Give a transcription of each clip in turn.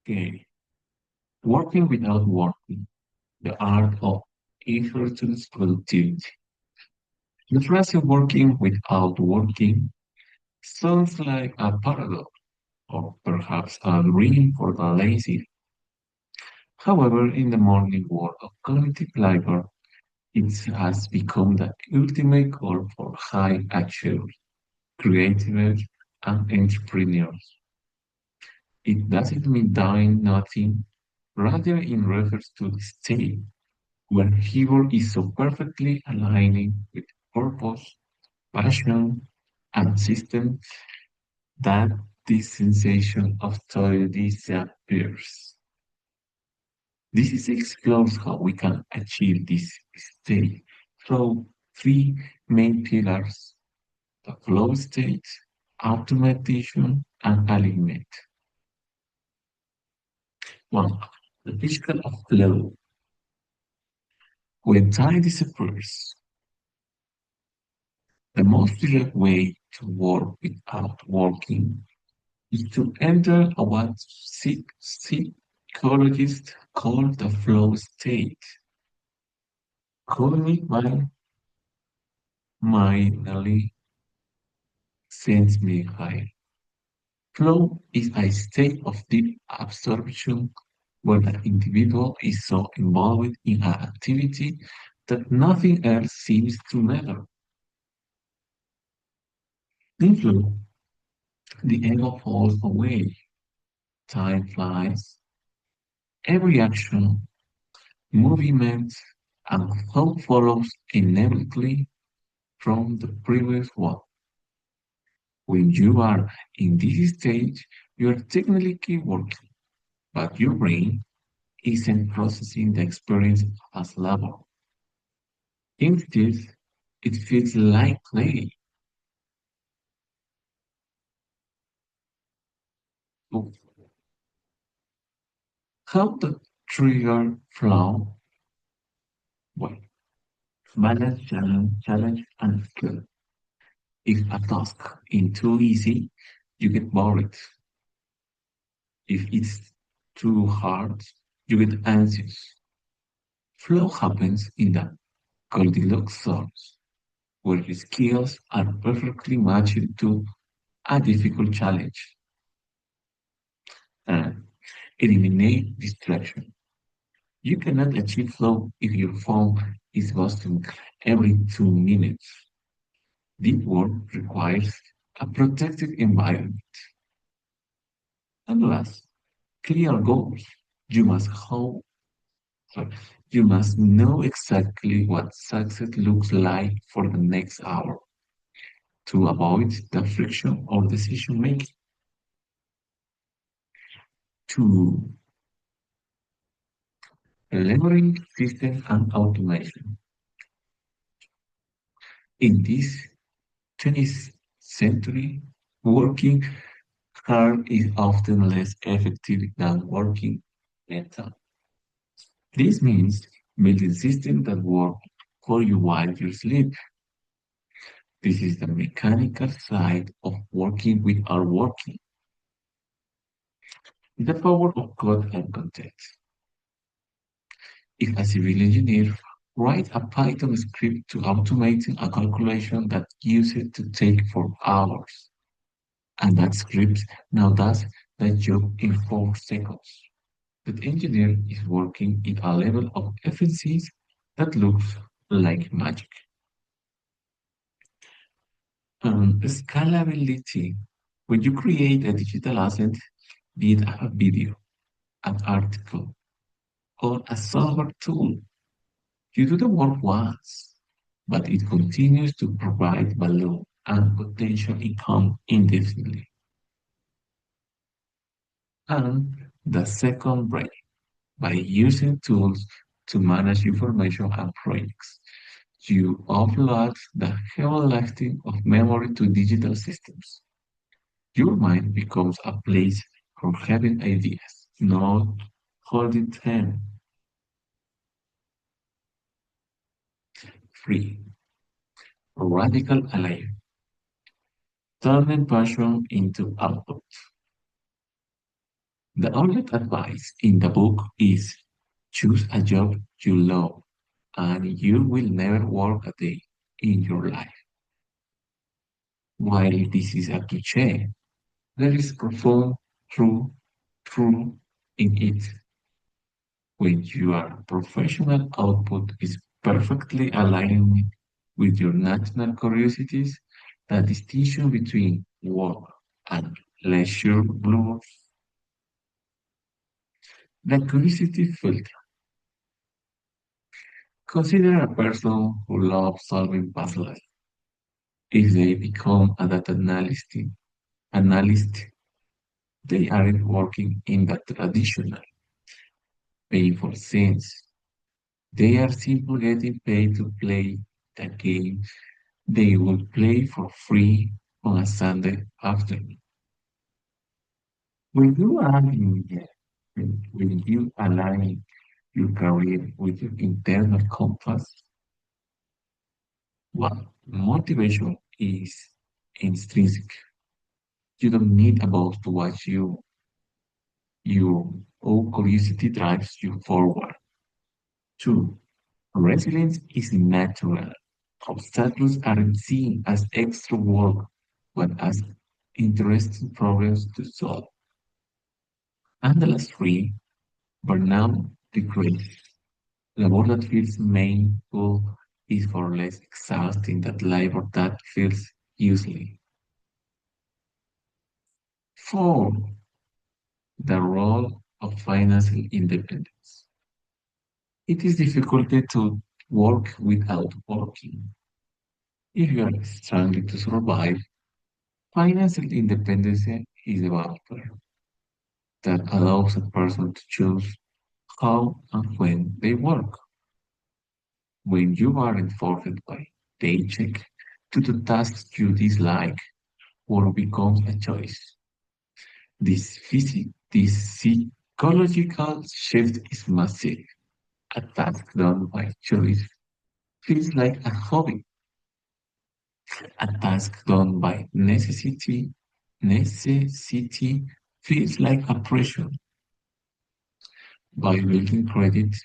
Okay. Working without working, the art of effortless productivity. The phrase working without working sounds like a paradox or perhaps a dream for the lazy. However, in the modern world of cognitive labor, it has become the ultimate goal for high achievers, creatives, and entrepreneurs. It doesn't mean doing nothing, rather it refers to the state where hero is so perfectly aligning with purpose, passion, and system that this sensation of toil disappears. This explores how we can achieve this state through three main pillars: the flow state, automation, and alignment. One, the physical of flow. When time disappears, the most direct way to work without working is to enter a what psychologists call the flow state. Cognitive mind mildly sends me high. Flow is a state of deep absorption where the individual is so involved in an activity that nothing else seems to matter. In flow, the ego falls away, time flies, every action, movement, and thought follows inevitably from the previous one. When you are in this stage, you are technically working, but your brain isn't processing the experience as labor. Instead, it feels like play. So how to trigger flow? Well, balance, challenge, and skill. If a task is too easy, you get bored. If it's too hard, you get anxious. Flow happens in the Goldilocks zone, where the skills are perfectly matched to a difficult challenge. And eliminate distraction. You cannot achieve flow if your phone is buzzing every 2 minutes. Deep work requires a protected environment. And last, clear goals. You must how sorry, you must know exactly what success looks like for the next hour to avoid the friction of decision making. To leveraging system and automation. In this 20th century, working hard is often less effective than working better. This means building systems that work for you while you sleep. This is the mechanical side of working with our working. The power of code and context. If a civil engineer write a Python script to automate a calculation that used to take 4 hours, and that script now does that job in 4 seconds. That engineer is working at a level of efficiency that looks like magic. Scalability. When you create a digital asset, be it a video, an article, or a software tool, you do the work once, but it continues to provide value and potential income indefinitely. And the second brain, by using tools to manage information and projects, you offload the heavy lifting of memory to digital systems. Your mind becomes a place for having ideas, not holding them. Free, radical alive, turning passion into output. The only advice in the book is choose a job you love and you will never work a day in your life. While this is a cliché, there is profound true in it. When your professional output is perfectly aligned with your national curiosities, the distinction between work and leisure blurs. The curiosity filter. Consider a person who loves solving puzzles. If they become a analyst, they aren't working in the traditional, painful sense. They are simply getting paid to play the game they would play for free on a Sunday afternoon. When you are in when you align your career with your internal compass, well, motivation is intrinsic. You don't need a boss to watch you. Your own curiosity drives you forward. Two, resilience is natural. Obstacles aren't seen as extra work, but as interesting problems to solve. And the last three, burnout decrease. The work that feels meaningful is far less exhausting than labor that feels useless. Four, the role of financial independence. It is difficult to work without working. If you are struggling to survive, financial independence is a buffer that allows a person to choose how and when they work. When you aren't forced by paycheck to do tasks you dislike, work becomes a choice. This psychological shift is massive. A task done by choice feels like a hobby. A task done by necessity feels like a pressure. By building credit,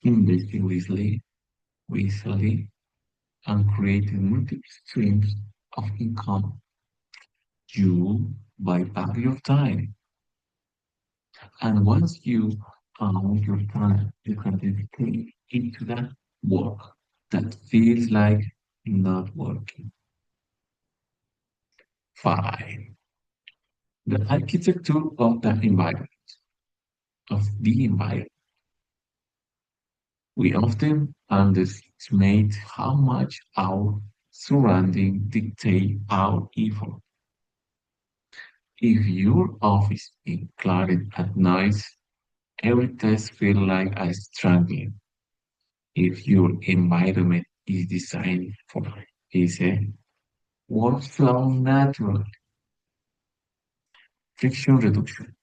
investing wisely, and creating multiple streams of income, you buy back your time. And once you own your time, you can dedicate it to that work that feels like not working. Five, the architecture of the environment. We often underestimate how much our surroundings dictate our effort. If your office is cluttered at night, every task feels like a struggle. If your environment is designed for easy workflow natural, friction reduction,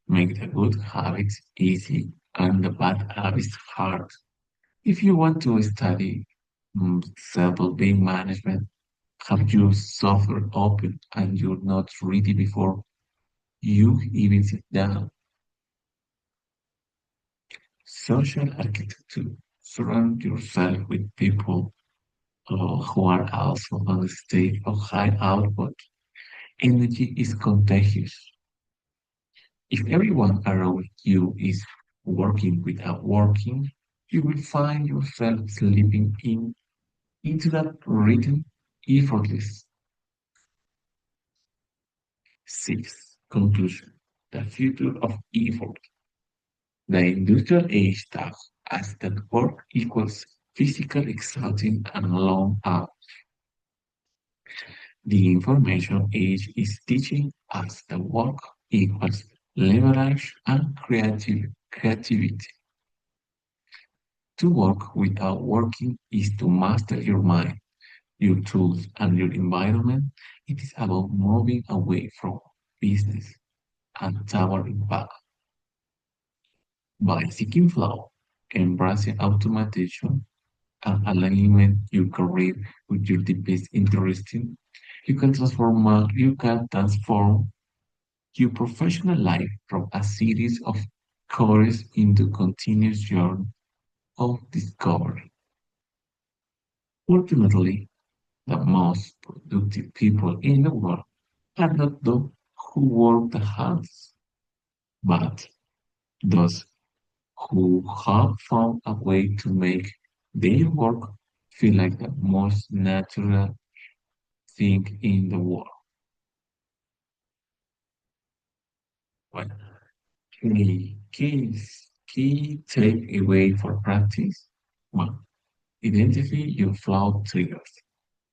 make the good habits easy and the bad habits hard. If you want to study self-being management, have your software open and you're not ready before you even sit down. Social architecture. Surround yourself with people who are also on a state of high output. Energy is contagious. If everyone around you is working without working, you will find yourself slipping into that rhythm effortless. Six, conclusion. The future of effort. The industrial age taught us that work equals physical exhaustion and long hours. The information age is teaching us that work equals leverage and creativity. To work without working is to master your mind, your tools, and your environment. It is about moving away from business and tower impact by seeking flow, embracing automation, and aligning your career with your deepest interest. You can transform your professional life from a series of chores into continuous journey of discovery. Ultimately, the most productive people in the world are not those who work the hardest, but those who have found a way to make their work feel like the most natural thing in the world. Well, key takeaway for practice. One, identify your flow triggers.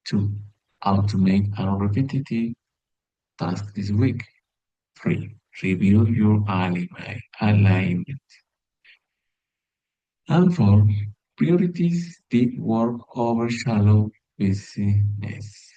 Two, automate a repetitive task this week. Three, review your alignment. And four, priorities deep work over shallow busyness.